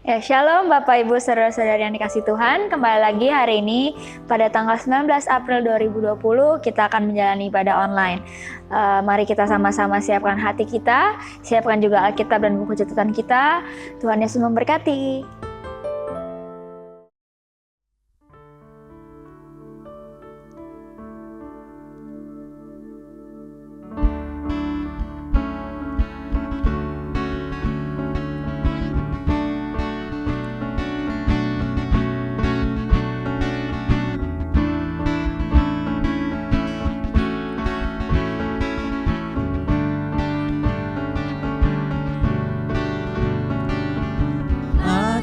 Ya, Shalom Bapak Ibu Saudara-saudari yang dikasih Tuhan. Kembali lagi hari ini pada tanggal 19 April 2020 kita akan menjalani ibadah online. Mari kita sama-sama siapkan hati kita, siapkan juga Alkitab dan buku catatan kita. Tuhan Yesus memberkati.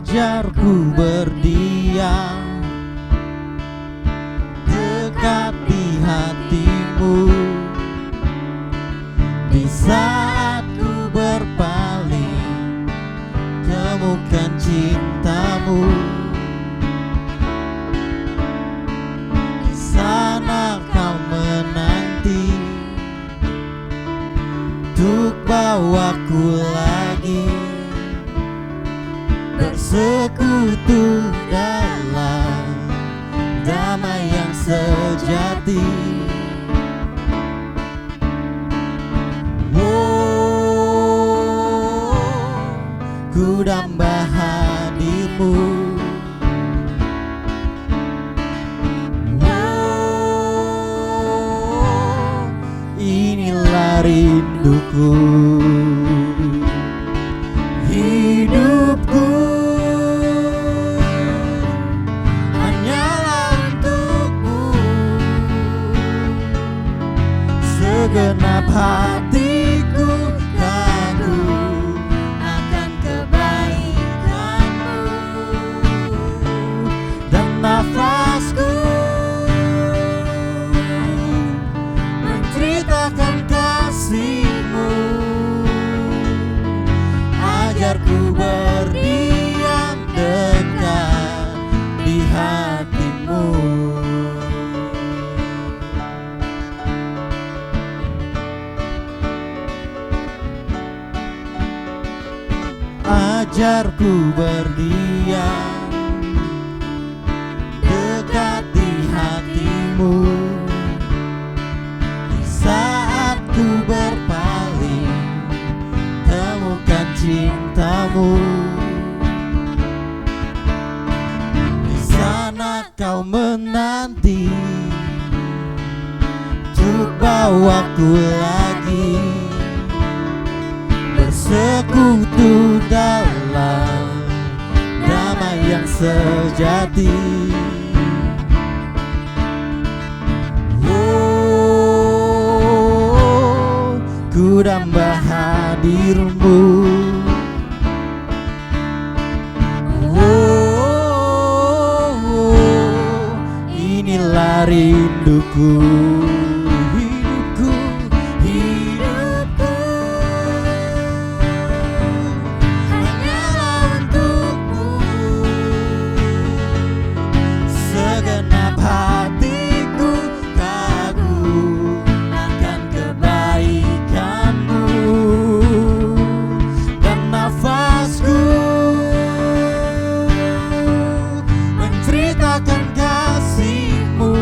Ajarku berdiam dekat di hatimu, di saat ku berpaling temukan cintamu. Di sana kau menanti untuk bawaku lagi bersekutu dalam damai yang sejati. Ku damba hadirmu, inilah rinduku. Hidupku hanyalah untukmu, segenap hatiku kagum akan kebaikanmu, dan nafasku menceritakan kasihmu. Ajarku berdiam dekat di hatimu. Ajarku berdiam dekat di hatimu, di saat ku berpaling temukan cintamu. Di sana kau menanti untuk bawaku lagi bersekutu dalam damai yang sejati. Ku damba hadirmu, inilah rinduku. Hidupku hanyalah untukmu, segenap hatiku kagum akan kebaikanmu, dan nafasku menceritakan kasihmu.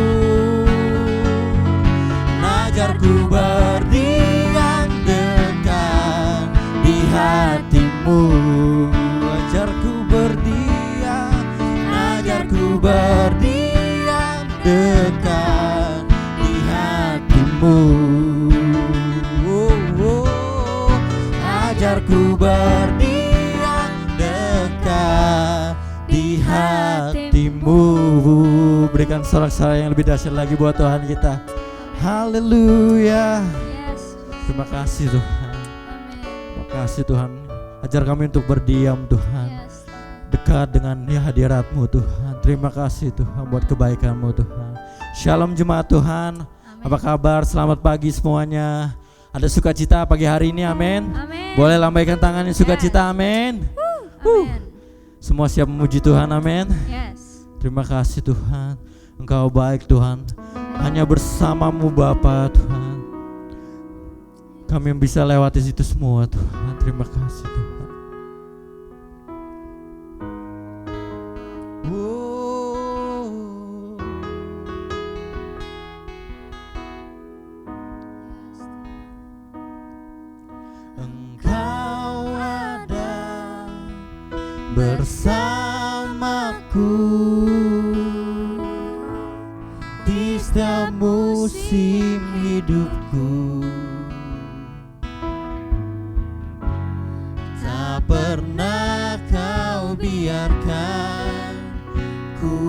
Ajarku berdiam dekat di hatimu. Ajarku berdiam dekat di hatimu. Ajarku berdiam dekat di hatimu. Berikan sorak-sorai yang lebih dahsyat lagi buat Tuhan kita. Haleluya. Terima kasih Tuhan. Terima kasih Tuhan. Ajar kami untuk berdiam Tuhan, dekat dengan hadirat-Mu Tuhan. Terima kasih Tuhan buat kebaikan-Mu Tuhan. Shalom jemaat Tuhan. Apa kabar? Selamat pagi semuanya. Ada sukacita pagi hari ini, amin. Boleh lambaikan tangannya sukacita, amin. Semua siap memuji Tuhan, amin. Terima kasih Tuhan. Engkau baik Tuhan. Hanya bersamamu Bapa Tuhan kami bisa lewati situ semua Tuhan. Terima kasih Tuhan. bersamaku di setiap musim hidupku. Tak pernah kau biarkan ku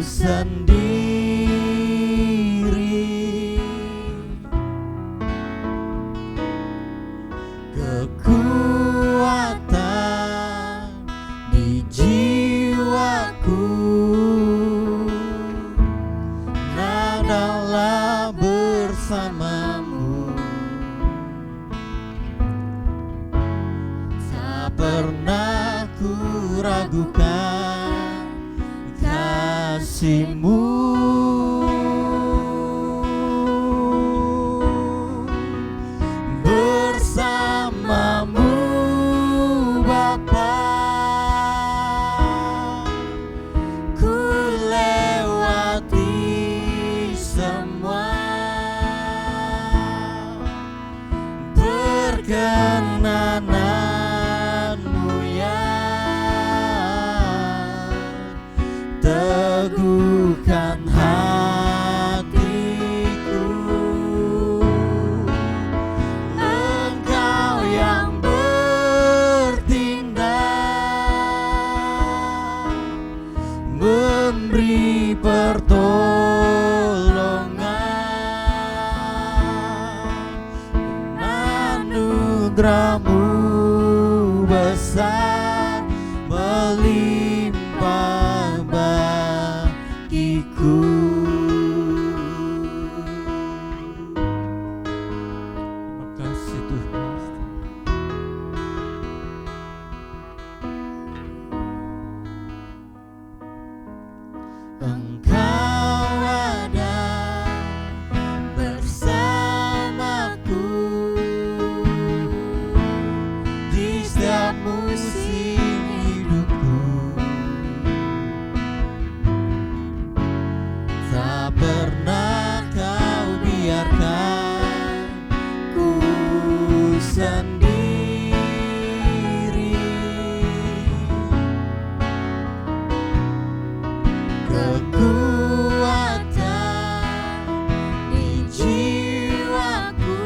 sendiri. Kekuatan di jiwaku adalah bersamamu. Tak pernah ku ragukan kasih-Mu. Bersamamu Bapa, ku lewati semua. Perkenanan-Mu ya teguhkan hatiku. Engkau yang bertindak, memberi pertolongan. Anugerah-Mu besar melimpah bagiku. Terima kasih Tuhan. Engkau ada bersamaku di setiap musim hidupku. Tak pernah kau biarkan ku sendiri. Kekuatan di jiwaku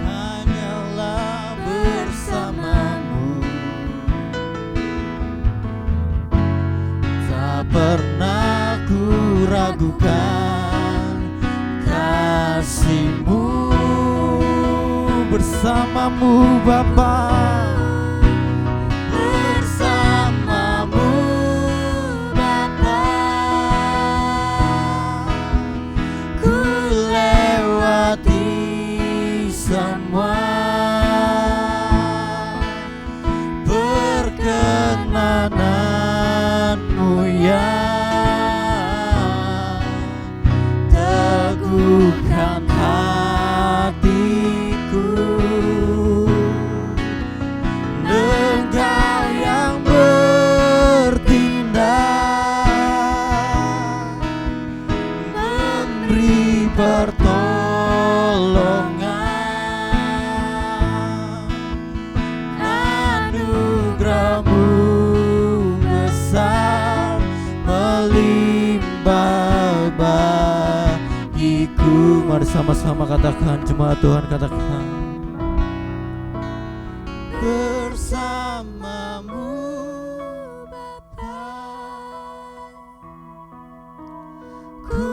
hanyalah bersamamu. Tak pernah ku ragukan kasih-Mu. Bersamamu Bapa, bersamamu Bapa, ku lewati semua. Perkenanan-Mu ya teguhkan hatiku. Engkau yang bertindak, memberi pertolongan. Anugerah-Mu besar melimpah bagiku. Mari sama-sama katakan, jemaat Tuhan katakan. Bersamamu Bapa, ku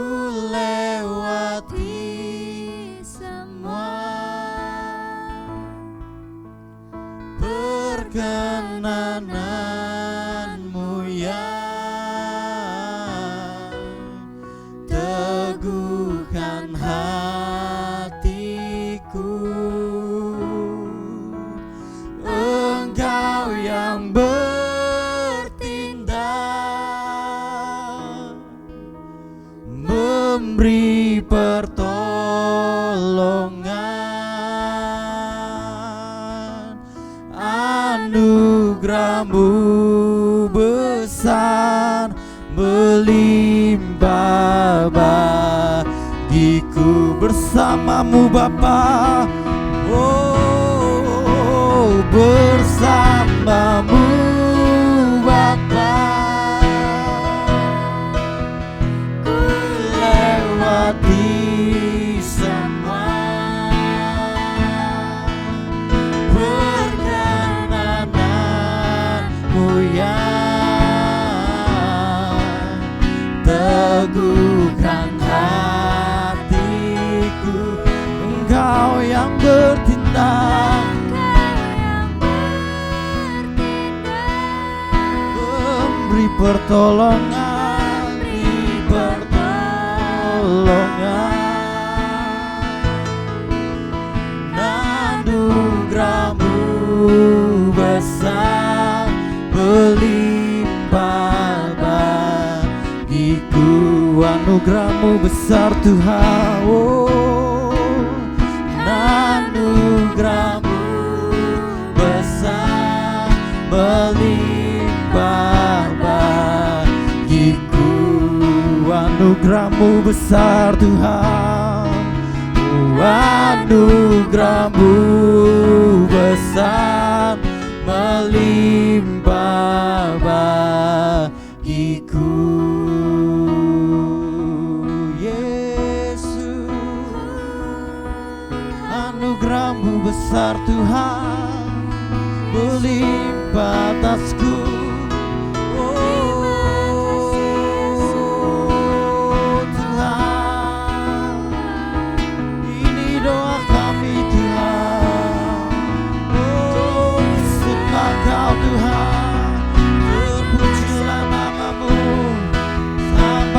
lewati semua. Perkenanan-Mu ya teguhkan hatiku. Engkau yang bertindak, memberi pertolongan. Anugerah-Mu besar melimpah bagiku. Bersamamu Bapa, oh bersamamu teguhkan hatiku. Engkau yang bertindak, memberi pertolongan, anugerahmu besar berlimpah bagiku. Anugerahmu besar Tuhan, oh, anugerahmu besar berlimpah bagiku. Anugerahmu besar Tuhan, oh, anugerahmu besar melimpah bagiku. Yesus, anugerahmu besar Tuhan melimpah atasku.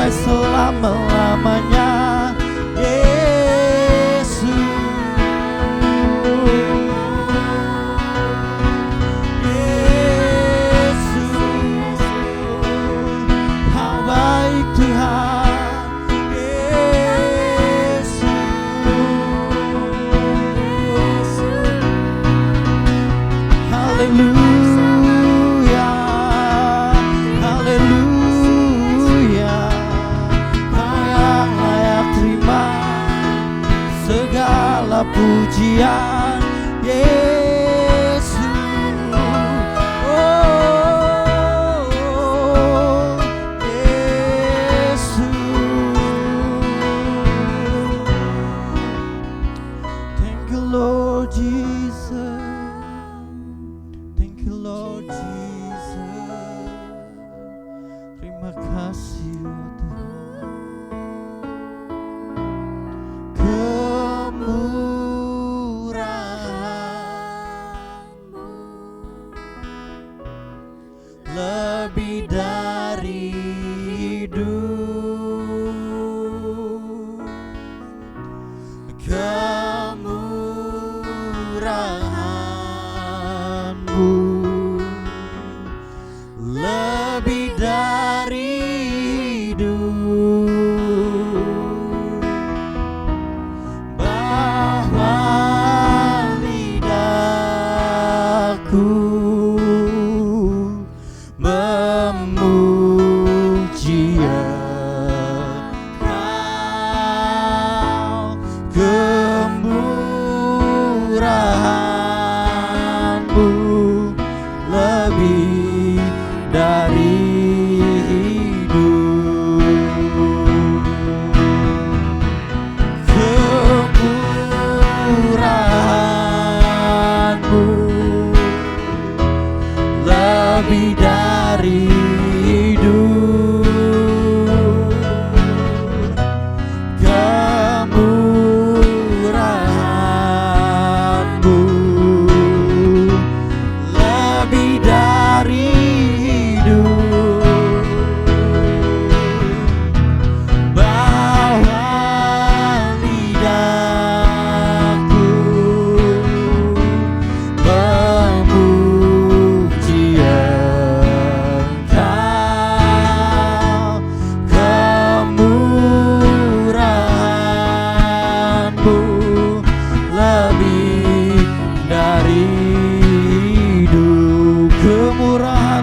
Selama-lamanya Yesus, Yesus, how baik Tuhan, Yesus, haleluya. Pujian Yesus, oh, Yesus. Thank you Lord Jesus, thank you Lord Jesus. Terima kasih lebih dari hidup, kemurahan-Mu lebih dari hidup, bahwa lidahku memuji Engkau, kemurahan-Mu lebih dari hidup, kemurahan-Mu lebih dari hidup, kemurahan-Mu lebih dari hidup, bahwa lidahku memuji lebih dari hidup, kemurahan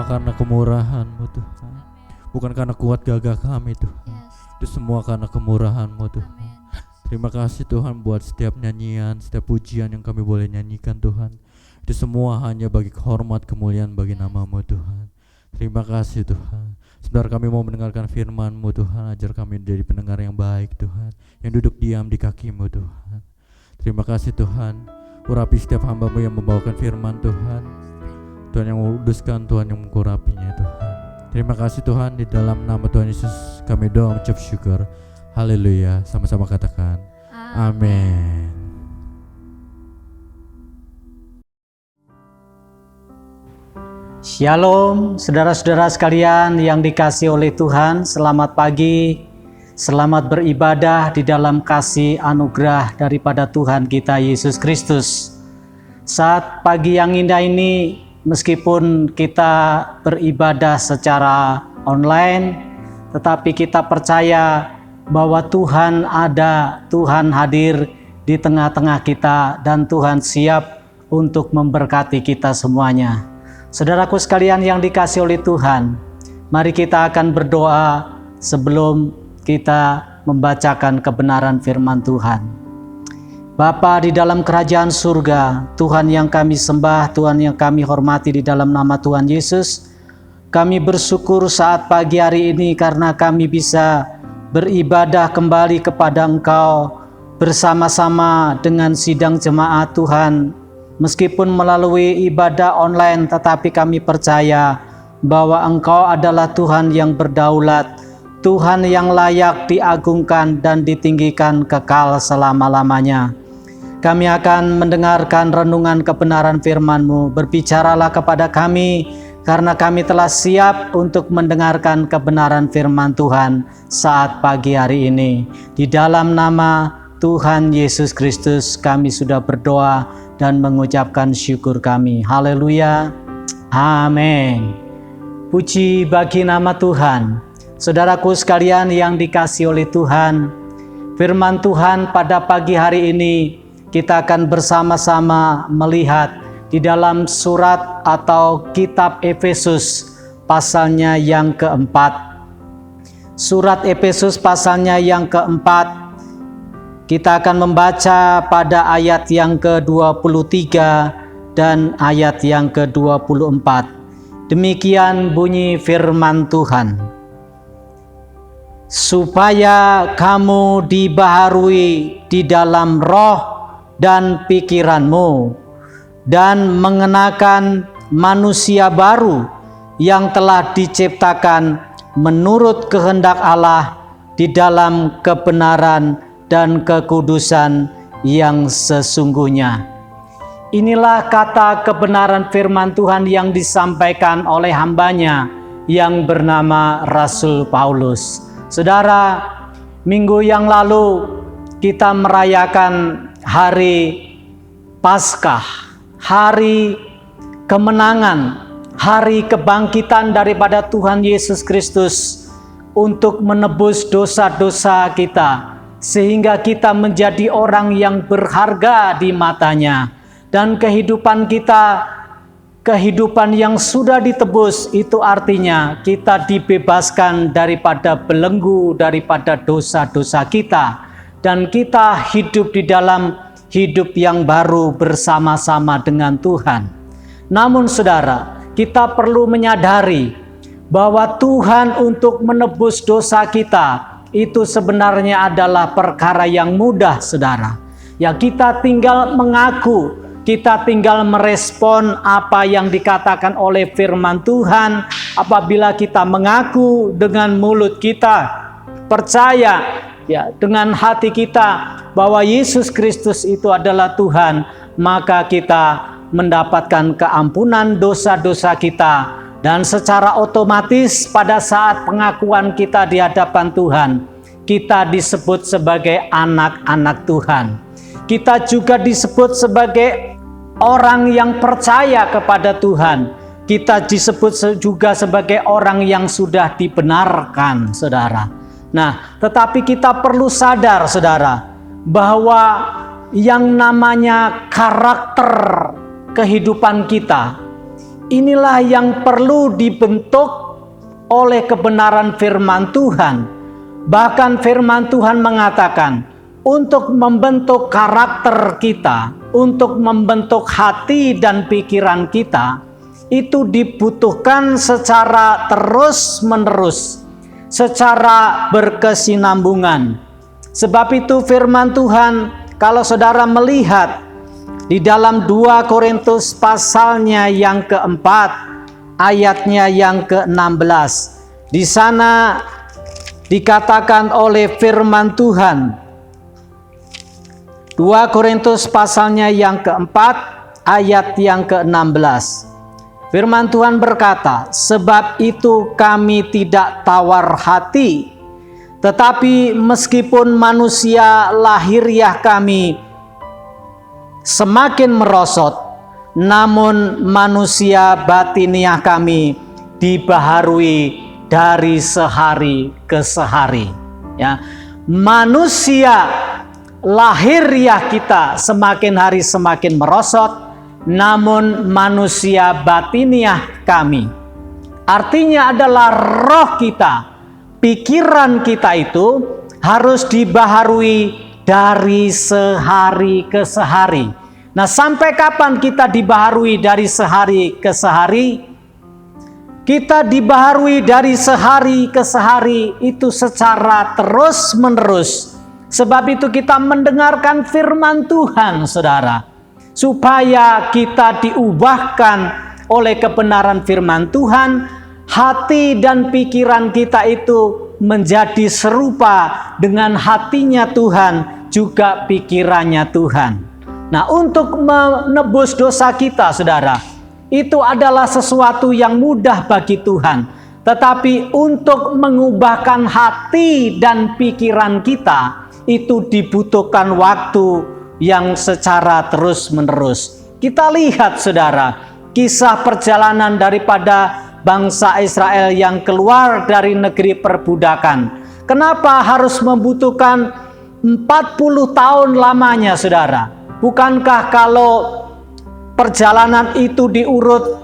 karena kemurahan-Mu Tuhan, bukan karena kuat gagah kami Tuhan. Itu semua karena kemurahan-Mu Tuhan. Terima kasih Tuhan buat setiap nyanyian, setiap pujian yang kami boleh nyanyikan Tuhan. Itu semua hanya bagi hormat kemuliaan bagi nama-Mu Tuhan. Terima kasih Tuhan. Sebentar kami mau mendengarkan firman-Mu Tuhan. Ajar kami menjadi pendengar yang baik Tuhan, yang duduk diam di kaki-Mu Tuhan. Terima kasih Tuhan. Urapi setiap hamba-Mu yang membawakan firman Tuhan. Tuhan yang menguduskan, Tuhan yang mengurapinya Tuhan. Terima kasih Tuhan, di dalam nama Tuhan Yesus kami doa mengucap syukur. Haleluya. Sama-sama katakan amin. Shalom, saudara-saudara sekalian yang dikasihi oleh Tuhan. Selamat pagi, selamat beribadah di dalam kasih anugerah daripada Tuhan kita Yesus Kristus. Saat pagi yang indah ini, meskipun kita beribadah secara online, tetapi kita percaya bahwa Tuhan ada, Tuhan hadir di tengah-tengah kita, dan Tuhan siap untuk memberkati kita semuanya. Saudaraku sekalian yang dikasihi oleh Tuhan, mari kita akan berdoa sebelum kita membacakan kebenaran firman Tuhan. Bapa di dalam kerajaan surga, Tuhan yang kami sembah, Tuhan yang kami hormati di dalam nama Tuhan Yesus, kami bersyukur saat pagi hari ini karena kami bisa beribadah kembali kepada Engkau bersama-sama dengan sidang jemaat Tuhan. Meskipun melalui ibadah online, tetapi kami percaya bahwa Engkau adalah Tuhan yang berdaulat, Tuhan yang layak diagungkan dan ditinggikan kekal selama-lamanya. Kami akan mendengarkan renungan kebenaran firman-Mu. Berbicaralah kepada kami, karena kami telah siap untuk mendengarkan kebenaran firman Tuhan saat pagi hari ini. Di dalam nama Tuhan Yesus Kristus kami sudah berdoa dan mengucapkan syukur kami. Haleluya. Amin. Puji bagi nama Tuhan. Saudaraku sekalian yang dikasihi oleh Tuhan, firman Tuhan pada pagi hari ini kita akan bersama-sama melihat di dalam surat atau kitab Efesus pasalnya yang keempat. Surat Efesus pasalnya yang keempat, kita akan membaca pada ayat yang ke-23 dan ayat yang ke-24. Demikian bunyi firman Tuhan. Supaya kamu dibaharui di dalam roh dan pikiranmu, dan mengenakan manusia baru yang telah diciptakan menurut kehendak Allah di dalam kebenaran dan kekudusan yang sesungguhnya. Inilah kata kebenaran firman Tuhan yang disampaikan oleh hambanya yang bernama Rasul Paulus. Saudara, minggu yang lalu kita merayakan hari Paskah, hari kemenangan, hari kebangkitan daripada Tuhan Yesus Kristus untuk menebus dosa-dosa kita, sehingga kita menjadi orang yang berharga di matanya. Dan kehidupan kita, kehidupan yang sudah ditebus, itu artinya kita dibebaskan daripada belenggu, daripada dosa-dosa kita, dan kita hidup di dalam hidup yang baru bersama-sama dengan Tuhan. Namun saudara, kita perlu menyadari bahwa Tuhan untuk menebus dosa kita itu sebenarnya adalah perkara yang mudah, saudara. Ya, kita tinggal mengaku, kita tinggal merespon apa yang dikatakan oleh firman Tuhan. Apabila kita mengaku dengan mulut kita, percaya ya dengan hati kita bahwa Yesus Kristus itu adalah Tuhan, maka kita mendapatkan keampunan dosa-dosa kita. Dan secara otomatis pada saat pengakuan kita di hadapan Tuhan, kita disebut sebagai anak-anak Tuhan. Kita juga disebut sebagai orang yang percaya kepada Tuhan. Kita disebut juga sebagai orang yang sudah dibenarkan, saudara. Nah, tetapi kita perlu sadar, saudara, bahwa yang namanya karakter kehidupan kita inilah yang perlu dibentuk oleh kebenaran firman Tuhan. Bahkan firman Tuhan mengatakan, untuk membentuk karakter kita, untuk membentuk hati dan pikiran kita, itu dibutuhkan secara terus-menerus, secara berkesinambungan. Sebab itu firman Tuhan, kalau saudara melihat di dalam 2 Korintus pasalnya yang keempat, ayatnya yang ke-16, di sana dikatakan oleh firman Tuhan, 2 Korintus pasalnya yang keempat, ayat yang ke-16. Firman Tuhan berkata, sebab itu kami tidak tawar hati, tetapi meskipun manusia lahiriah kami semakin merosot, namun manusia batiniah kami dibaharui dari sehari ke sehari. Ya, manusia lahiriah kita semakin hari semakin merosot, namun manusia batiniah kami, artinya adalah roh kita, pikiran kita itu harus dibaharui dari sehari ke sehari. Nah, sampai kapan kita dibaharui dari sehari ke sehari? Kita dibaharui dari sehari ke sehari itu secara terus-menerus. Sebab itu kita mendengarkan firman Tuhan, saudara, supaya kita diubahkan oleh kebenaran firman Tuhan, hati dan pikiran kita itu menjadi serupa dengan hatinya Tuhan, juga pikirannya Tuhan. Nah, untuk menebus dosa kita, saudara, itu adalah sesuatu yang mudah bagi Tuhan. Tetapi untuk mengubahkan hati dan pikiran kita, itu dibutuhkan waktu yang secara terus-menerus. Kita lihat, saudara, kisah perjalanan daripada bangsa Israel yang keluar dari negeri perbudakan. Kenapa harus membutuhkan 40 tahun lamanya, saudara? Bukankah kalau perjalanan itu diurut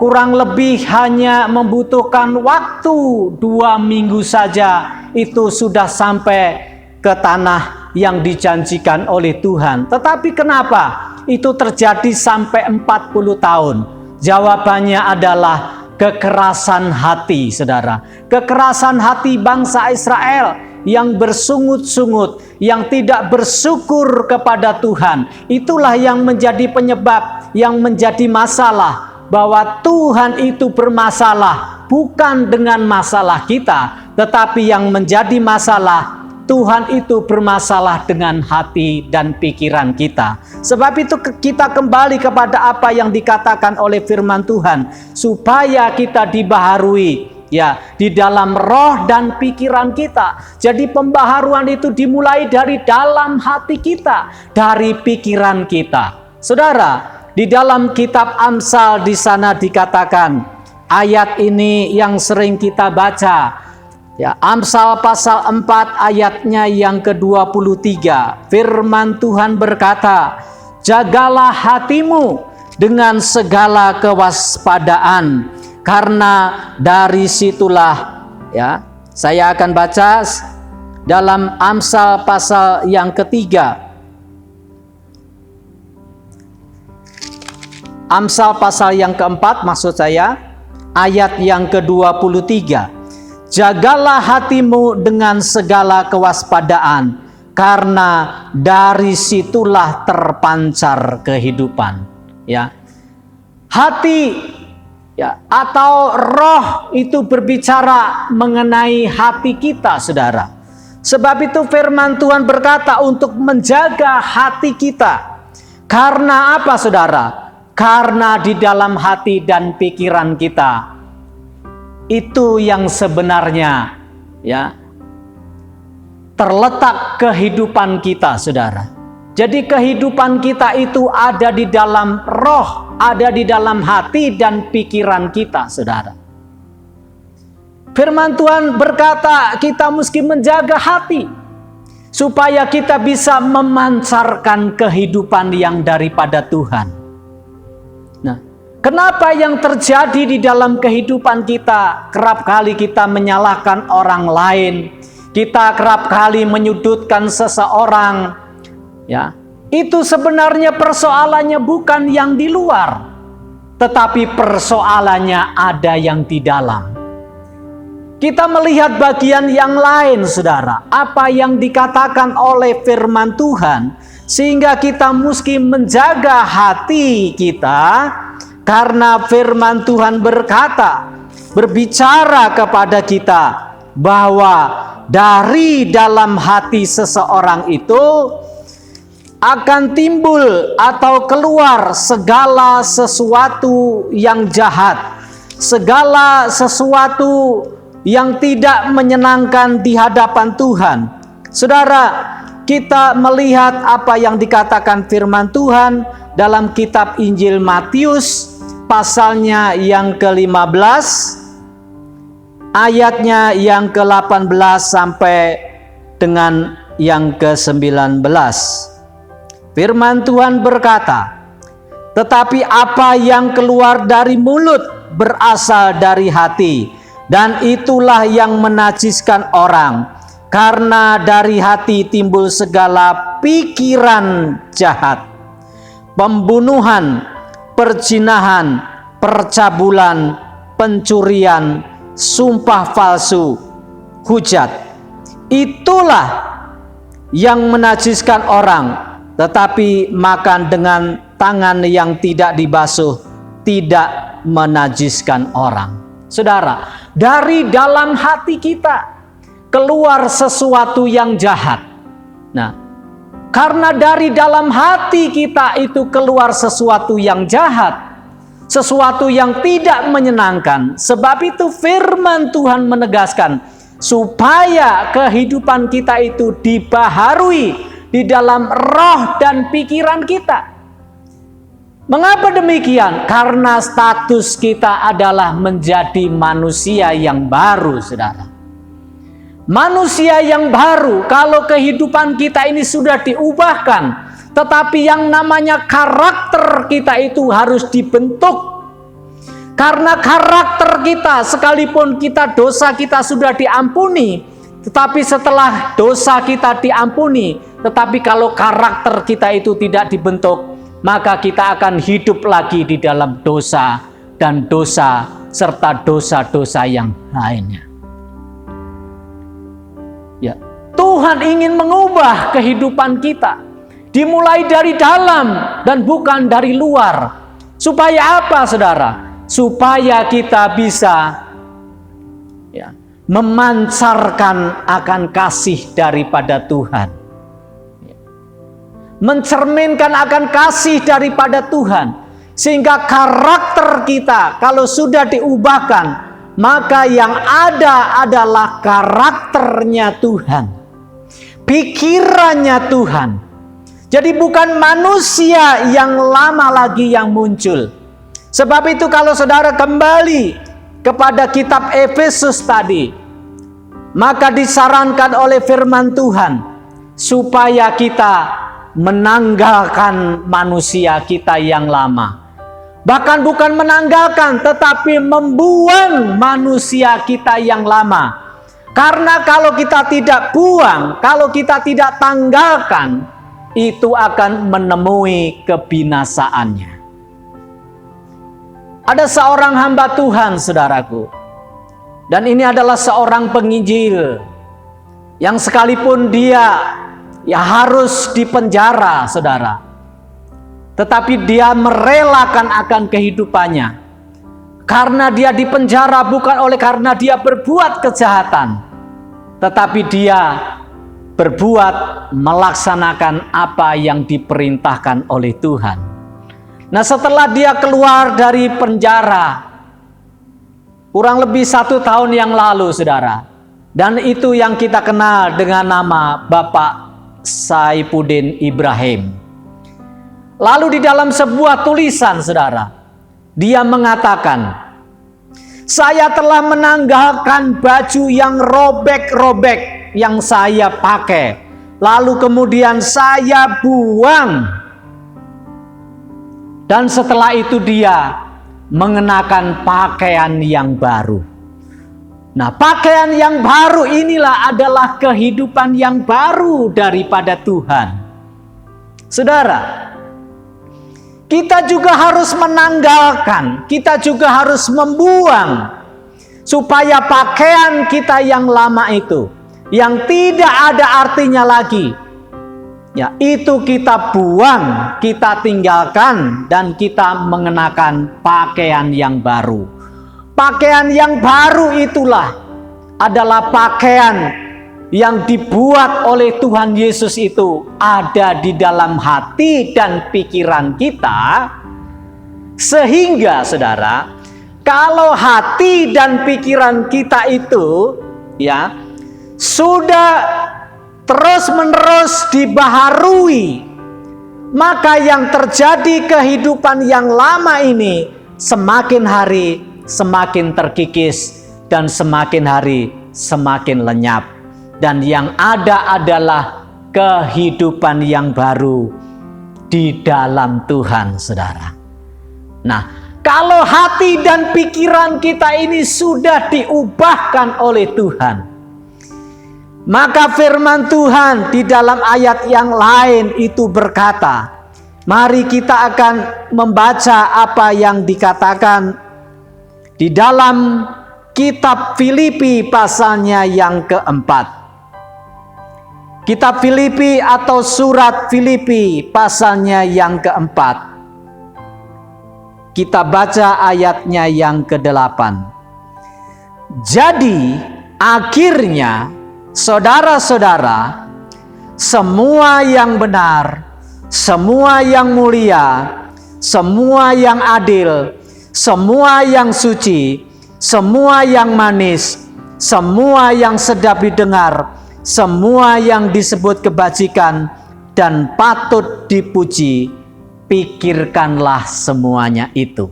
kurang lebih hanya membutuhkan waktu 2 minggu saja, itu sudah sampai ke tanah yang dijanjikan oleh Tuhan. Tetapi kenapa itu terjadi sampai 40 tahun? Jawabannya adalah kekerasan hati, saudara. Kekerasan hati bangsa Israel yang bersungut-sungut, yang tidak bersyukur kepada Tuhan. Itulah yang menjadi penyebab, yang menjadi masalah, bahwa Tuhan itu bermasalah bukan dengan masalah kita, tetapi yang menjadi masalah, Tuhan itu bermasalah dengan hati dan pikiran kita. Sebab itu kita kembali kepada apa yang dikatakan oleh firman Tuhan, supaya kita dibaharui ya di dalam roh dan pikiran kita. Jadi pembaharuan itu dimulai dari dalam hati kita, dari pikiran kita. Saudara, di dalam kitab Amsal di sana dikatakan, ayat ini yang sering kita baca. Ya, Amsal pasal 4 ayatnya yang ke-23. Firman Tuhan berkata, jagalah hatimu dengan segala kewaspadaan, karena dari situlah, ya, saya akan baca dalam Amsal pasal yang ketiga. Amsal pasal yang keempat, maksud saya, ayat yang ke-23. Jagalah hatimu dengan segala kewaspadaan, karena dari situlah terpancar kehidupan. Ya, hati ya atau roh itu berbicara mengenai hati kita, saudara. Sebab itu firman Tuhan berkata untuk menjaga hati kita. Karena apa, saudara? Karena di dalam hati dan pikiran kita, itu yang sebenarnya ya terletak kehidupan kita, saudara. Jadi kehidupan kita itu ada di dalam roh, ada di dalam hati dan pikiran kita, saudara. Firman Tuhan berkata kita mesti menjaga hati supaya kita bisa memancarkan kehidupan yang daripada Tuhan. Nah, Kenapa yang terjadi di dalam kehidupan kita? Kerap kali kita menyalahkan orang lain. Kita kerap kali menyudutkan seseorang. Ya, itu sebenarnya persoalannya bukan yang di luar, tetapi persoalannya ada yang di dalam. Kita melihat bagian yang lain, saudara. Apa yang dikatakan oleh firman Tuhan, sehingga kita mesti menjaga hati kita. Karena firman Tuhan berbicara kepada kita bahwa dari dalam hati seseorang itu akan timbul atau keluar segala sesuatu yang jahat, segala sesuatu yang tidak menyenangkan di hadapan Tuhan. Saudara, kita melihat apa yang dikatakan firman Tuhan dalam kitab Injil Matius pasalnya yang ke-15 ayatnya yang ke-18 sampai dengan yang ke-19. Firman Tuhan berkata, "Tetapi apa yang keluar dari mulut berasal dari hati, dan itulah yang menajiskan orang. Karena dari hati timbul segala pikiran jahat, pembunuhan, perzinahan, percabulan, pencurian, sumpah palsu, hujat. Itulah yang menajiskan orang, tetapi makan dengan tangan yang tidak dibasuh tidak menajiskan orang." Saudara, dari dalam hati kita keluar sesuatu yang jahat. Nah, karena dari dalam hati kita itu keluar sesuatu yang jahat, sesuatu yang tidak menyenangkan. Sebab itu firman Tuhan menegaskan supaya kehidupan kita itu dibaharui di dalam roh dan pikiran kita. Mengapa demikian? Karena status kita adalah menjadi manusia yang baru, saudara. Manusia yang baru, kalau kehidupan kita ini sudah diubahkan, tetapi yang namanya karakter kita itu harus dibentuk. Karena karakter kita, sekalipun dosa kita sudah diampuni, tetapi setelah dosa kita diampuni, tetapi kalau karakter kita itu tidak dibentuk, maka kita akan hidup lagi di dalam dosa dan dosa serta dosa-dosa yang lainnya. Ya, Tuhan ingin mengubah kehidupan kita, dimulai dari dalam dan bukan dari luar. Supaya apa, saudara? Supaya kita bisa memancarkan akan kasih daripada Tuhan, mencerminkan akan kasih daripada Tuhan, sehingga karakter kita kalau sudah diubahkan, maka yang ada adalah karakternya Tuhan, pikirannya Tuhan. Jadi bukan manusia yang lama lagi yang muncul. Sebab itu kalau saudara kembali kepada kitab Efesus tadi, maka disarankan oleh firman Tuhan supaya kita menanggalkan manusia kita yang lama. Bahkan bukan menanggalkan, tetapi membuang manusia kita yang lama. Karena kalau kita tidak buang, kalau kita tidak tanggalkan, itu akan menemui kebinasaannya. Ada seorang hamba Tuhan, saudaraku, dan ini adalah seorang penginjil yang sekalipun dia harus dipenjara, saudara, tetapi dia merelakan akan kehidupannya. Karena dia dipenjara bukan oleh karena dia berbuat kejahatan, tetapi dia berbuat melaksanakan apa yang diperintahkan oleh Tuhan. Nah, setelah dia keluar dari penjara kurang lebih 1 tahun yang lalu, saudara, dan itu yang kita kenal dengan nama Bapak Saifuddin Ibrahim. Lalu di dalam sebuah tulisan, saudara, dia mengatakan, "Saya telah menanggalkan baju yang robek-robek yang saya pakai, lalu kemudian saya buang. Dan setelah itu dia mengenakan pakaian yang baru. Nah, pakaian yang baru inilah adalah kehidupan yang baru daripada Tuhan. Saudara, kita juga harus menanggalkan, kita juga harus membuang, supaya pakaian kita yang lama itu, yang tidak ada artinya lagi, ya, itu kita buang, kita tinggalkan, dan kita mengenakan pakaian yang baru. Pakaian yang baru itulah adalah pakaian yang dibuat oleh Tuhan Yesus, itu ada di dalam hati dan pikiran kita, sehingga saudara, kalau hati dan pikiran kita itu ya sudah terus-menerus dibaharui, maka yang terjadi kehidupan yang lama ini semakin hari semakin terkikis dan semakin hari semakin lenyap, dan yang ada adalah kehidupan yang baru di dalam Tuhan, saudara. Nah, kalau hati dan pikiran kita ini sudah diubahkan oleh Tuhan, maka firman Tuhan di dalam ayat yang lain itu berkata, mari kita akan membaca apa yang dikatakan di dalam kitab Filipi pasalnya yang keempat. Kitab Filipi atau surat Filipi pasalnya yang keempat. Kita baca ayatnya yang ke-8. Jadi akhirnya saudara-saudara, semua yang benar, semua yang mulia, semua yang adil, semua yang suci, semua yang manis, semua yang sedap didengar, semua yang disebut kebajikan dan patut dipuji, pikirkanlah semuanya itu.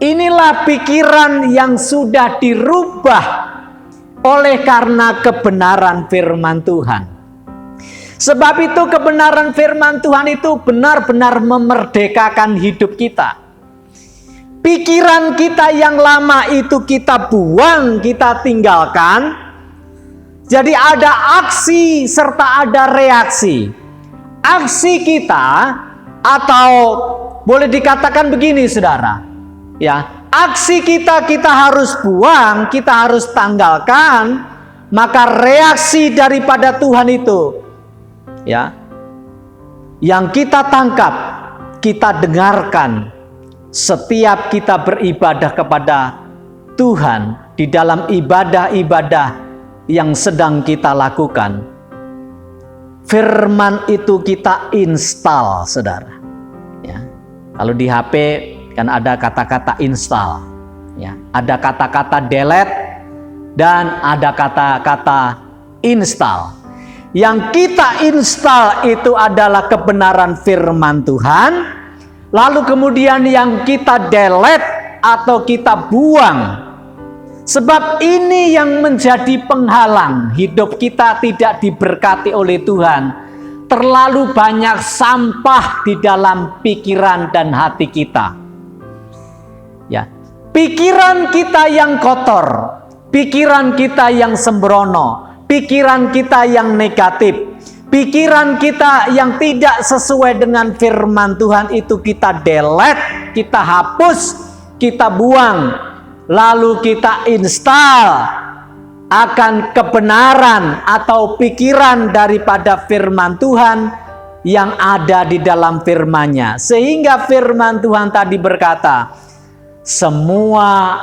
Inilah pikiran yang sudah dirubah oleh karena kebenaran firman Tuhan. Sebab itu kebenaran firman Tuhan itu benar-benar memerdekakan hidup kita. Pikiran kita yang lama itu kita buang, kita tinggalkan. Jadi ada aksi serta ada reaksi. Aksi kita, atau boleh dikatakan begini saudara, ya, aksi kita harus buang, kita harus tanggalkan. Maka reaksi daripada Tuhan itu, ya, yang kita tangkap, kita dengarkan. Setiap kita beribadah kepada Tuhan di dalam ibadah-ibadah yang sedang kita lakukan, firman itu kita install, saudara. Ya, kalau di HP kan ada kata-kata install, ya, ada kata-kata delete dan ada kata-kata install. Yang kita install itu adalah kebenaran firman Tuhan. Lalu kemudian yang kita delete atau kita buang. Sebab ini yang menjadi penghalang hidup kita tidak diberkati oleh Tuhan. Terlalu banyak sampah di dalam pikiran dan hati kita. Ya, pikiran kita yang kotor, pikiran kita yang sembrono, pikiran kita yang negatif, pikiran kita yang tidak sesuai dengan firman Tuhan itu kita delete, kita hapus, kita buang. Lalu kita install akan kebenaran atau pikiran daripada firman Tuhan yang ada di dalam firman-Nya. Sehingga firman Tuhan tadi berkata, semua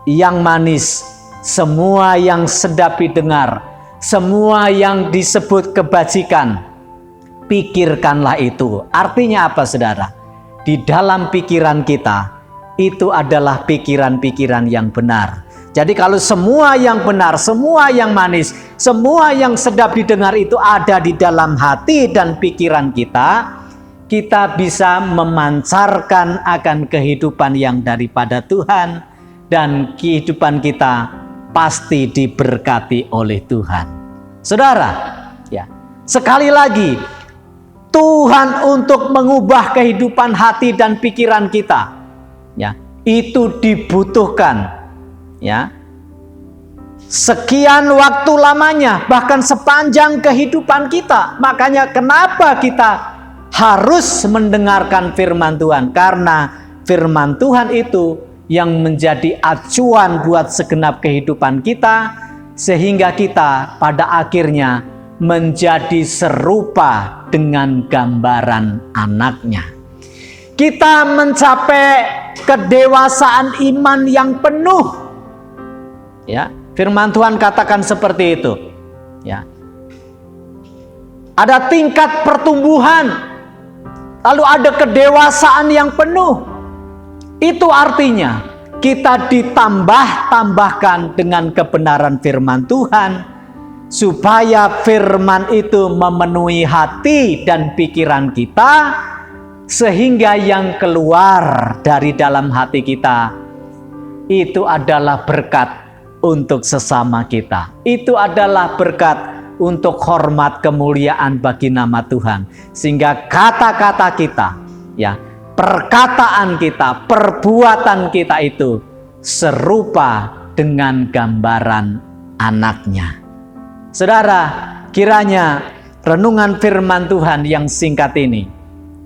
yang manis, semua yang sedap didengar, semua yang disebut kebajikan, pikirkanlah itu. Artinya apa, saudara? Di dalam pikiran kita, itu adalah pikiran-pikiran yang benar. Jadi kalau semua yang benar, semua yang manis, semua yang sedap didengar itu ada di dalam hati dan pikiran kita, kita bisa memancarkan akan kehidupan yang daripada Tuhan, dan kehidupan kita pasti diberkati oleh Tuhan. Saudara, ya, sekali lagi, Tuhan untuk mengubah kehidupan hati dan pikiran kita, ya, itu dibutuhkan, ya. Sekian waktu lamanya, bahkan sepanjang kehidupan kita. Makanya kenapa kita harus mendengarkan firman Tuhan? Karena firman Tuhan itu yang menjadi acuan buat segenap kehidupan kita, sehingga kita pada akhirnya menjadi serupa dengan gambaran anaknya. Kita mencapai kedewasaan iman yang penuh, ya. Firman Tuhan katakan seperti itu, ya. Ada tingkat pertumbuhan, lalu ada kedewasaan yang penuh. Itu artinya kita ditambahkan dengan kebenaran firman Tuhan, supaya firman itu memenuhi hati dan pikiran kita, sehingga yang keluar dari dalam hati kita itu adalah berkat untuk sesama kita. Itu adalah berkat untuk hormat kemuliaan bagi nama Tuhan. Sehingga kata-kata kita, ya, perkataan kita, perbuatan kita itu serupa dengan gambaran anaknya. Saudara, kiranya renungan firman Tuhan yang singkat ini,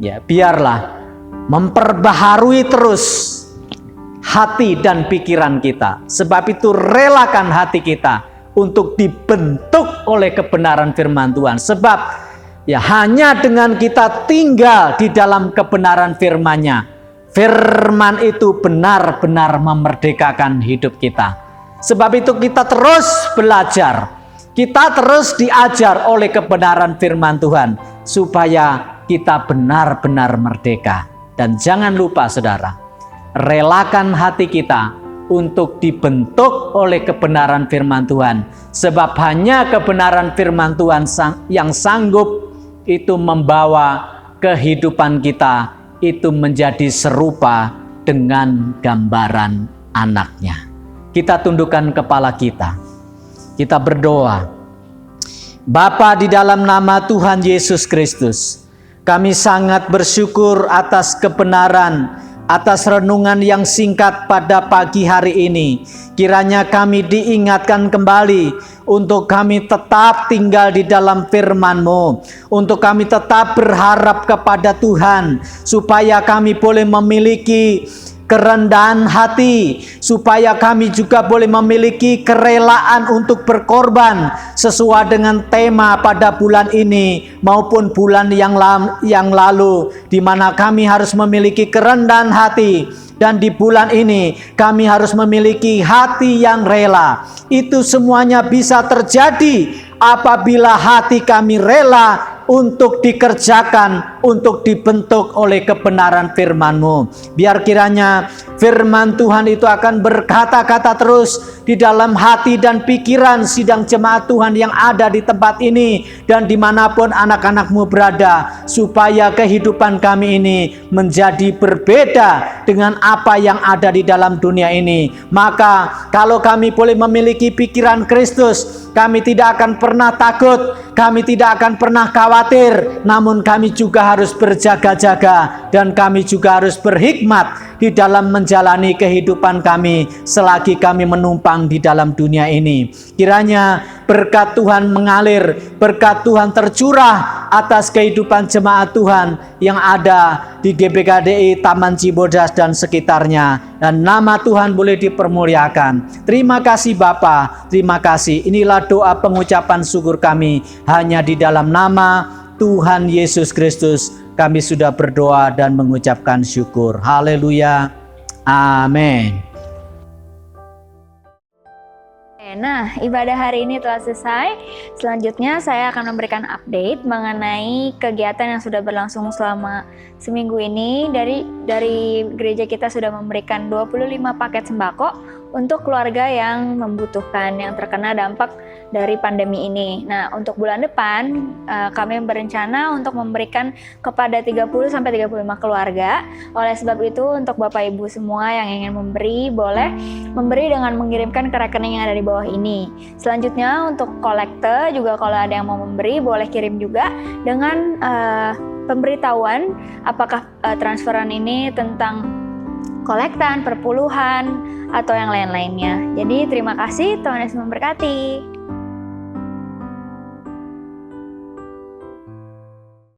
ya, biarlah memperbaharui terus hati dan pikiran kita. Sebab itu relakan hati kita untuk dibentuk oleh kebenaran firman Tuhan. Sebab ya hanya dengan kita tinggal di dalam kebenaran firman-Nya, firman itu benar-benar memerdekakan hidup kita. Sebab itu kita terus belajar, kita terus diajar oleh kebenaran firman Tuhan, supaya kita benar-benar merdeka. Dan jangan lupa saudara, relakan hati kita untuk dibentuk oleh kebenaran firman Tuhan. Sebab hanya kebenaran firman Tuhan yang sanggup itu membawa kehidupan kita itu menjadi serupa dengan gambaran anaknya. Kita tundukkan kepala kita. Kita berdoa. Bapa, di dalam nama Tuhan Yesus Kristus, kami sangat bersyukur atas kebenaran, atas renungan yang singkat pada pagi hari ini. Kiranya kami diingatkan kembali untuk kami tetap tinggal di dalam firman-Mu, untuk kami tetap berharap kepada Tuhan, supaya kami boleh memiliki kerendahan hati, supaya kami juga boleh memiliki kerelaan untuk berkorban sesuai dengan tema pada bulan ini maupun bulan yang lalu, di mana kami harus memiliki kerendahan hati. Dan di bulan ini kami harus memiliki hati yang rela. Itu semuanya bisa terjadi apabila hati kami rela untuk dikerjakan, untuk dibentuk oleh kebenaran firman-Mu. Biar kiranya firman Tuhan itu akan berkata-kata terus di dalam hati dan pikiran sidang jemaat Tuhan yang ada di tempat ini dan dimanapun anak-anak-Mu berada, supaya kehidupan kami ini menjadi berbeda dengan apa yang ada di dalam dunia ini. Maka kalau kami boleh memiliki pikiran Kristus, kami tidak akan pernah takut, kami tidak akan pernah khawatir, namun kami juga harus berjaga-jaga dan kami juga harus berhikmat di dalam menjalani kehidupan kami selagi kami menumpang di dalam dunia ini. Kiranya berkat Tuhan mengalir, berkat Tuhan tercurah atas kehidupan jemaat Tuhan yang ada di GBKDI Taman Cibodas dan sekitarnya, dan nama Tuhan boleh dipermuliakan. Terima kasih Bapa, terima kasih. Inilah doa pengucapan syukur kami, hanya di dalam nama Tuhan Yesus Kristus kami sudah berdoa dan mengucapkan syukur. Haleluya. Amin. Nah, ibadah hari ini telah selesai. Selanjutnya saya akan memberikan update mengenai kegiatan yang sudah berlangsung selama seminggu ini. Dari gereja kita sudah memberikan 25 paket sembako untuk keluarga yang membutuhkan, yang terkena dampak dari pandemi ini. Nah, untuk bulan depan kami berencana untuk memberikan kepada 30-35 keluarga. Oleh sebab itu, untuk Bapak Ibu semua yang ingin memberi, boleh memberi dengan mengirimkan ke rekening yang ada di bawah ini. Selanjutnya untuk kolekte juga, kalau ada yang mau memberi boleh kirim juga dengan pemberitahuan apakah transferan ini tentang kolektan, perpuluhan, atau yang lain-lainnya. Jadi terima kasih, Tuhan Yesus memberkati.